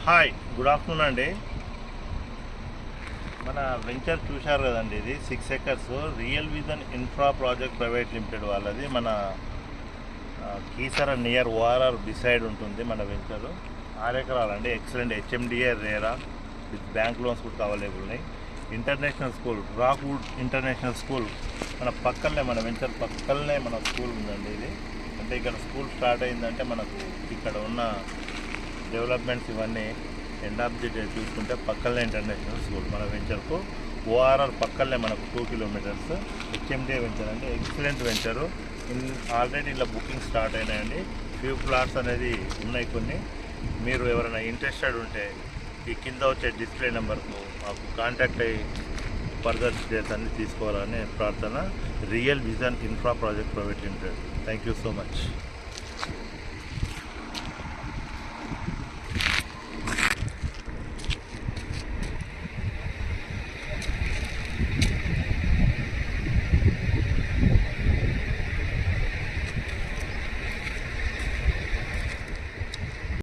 Hi, good afternoon అండి. మన venture చూశారు కదండి, ఇది 6 acres real vision infra project private limited వాళ్ళది. మన కీసర నియర్ ఓఆర్ఆర్ బిసైడ్ ఉంటుంది మన వెంచరు. 6 ఎకరాలండి. Excellent HMDA RERA with bank loans కూడా అవైలబుల్ ఉన్నాయి. International school, Rockwood international school మన పక్కనే, మన వెంచర్ పక్కనే మన స్కూల్ ఉందండి. ఇది అంటే ఇక్కడ స్కూల్ స్టార్ట్ అయిందంటే మనకు ఇక్కడ ఉన్న డెవలప్మెంట్స్ ఇవన్నీ ఎండ్ ఆఫ్ ది డే చూసుకుంటే పక్కనే ఇంటర్నేషనల్ స్కూల్ మన వెంచర్కు. ఓఆర్ఆర్ పక్కనే మనకు 2 kilometers. హెచ్ఎండిఏ వెంచర్ అంటే ఎక్సలెంట్ వెంచరు. ఆల్రెడీ ఇలా బుకింగ్ స్టార్ట్ అయినాయండి. ఫ్యూ ప్లాట్స్ అనేది ఉన్నాయి కొన్ని. మీరు ఎవరైనా ఇంట్రెస్టెడ్ ఉంటే ఈ కింద వచ్చే డిస్ప్లే నెంబర్కు మాకు కాంటాక్ట్ అయ్యి ఫర్దర్ డీటెయిల్స్ అన్నీ తీసుకోవాలని ప్రార్థన. Real vision infra project private limited. Thank you so much.